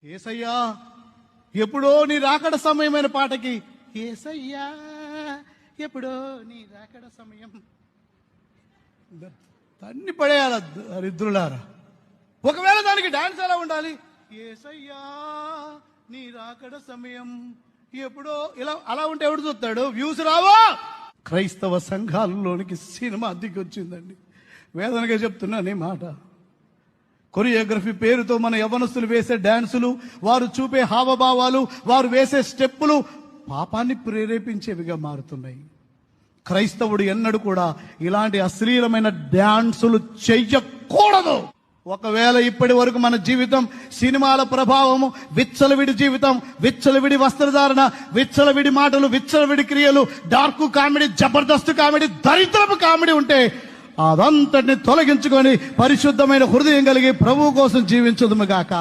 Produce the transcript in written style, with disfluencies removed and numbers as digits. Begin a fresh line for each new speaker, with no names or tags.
యేసయ్యా ఎప్పుడో నీ రాకడ సమయమైన పాటకి యేసయ్యా ఎప్పుడో నీ రాకడ సమయం తన్ని పడేయాల దరిద్రులారా. ఒకవేళ దానికి డాన్స్ ఎలా ఉండాలి? యేసయ్యా నీ రాకడ సమయం ఎప్పుడో ఇలా అలా ఉంటే ఎవడు చూస్తాడు? వ్యూస్ రావా? క్రైస్తవ సంఘాలలోనికి సినిమా దిగొచ్చిందండి. వేదనగా చెప్తున్నాను ఈ మాట. కొరియోగ్రఫీ పేరుతో మన యవ్వనస్తులు వేసే డాన్సులు, వారు చూపే హావభావాలు, వారు వేసే స్టెప్పులు పాపాన్ని ప్రేరేపించేవిగా మారుతున్నాయి. క్రైస్తవుడు ఎన్నడూ కూడా ఇలాంటి అశ్లీలమైన డాన్సులు చెయ్యకూడదు. ఒకవేళ ఇప్పటి వరకు మన జీవితం సినిమాల ప్రభావము, విచ్చలవిడి జీవితం, విచ్చలవిడి వస్త్రధారణ, విచ్చలవిడి మాటలు, విచ్చలవిడి క్రియలు, డార్క్ కామెడీ, జబర్దస్త్ కామెడీ, దరిద్రపు కామెడీ ఉంటే అదంతటిని తొలగించుకొని పరిశుద్ధమైన హృదయం కలిగి ప్రభువు కోసం జీవించుదుము గాక.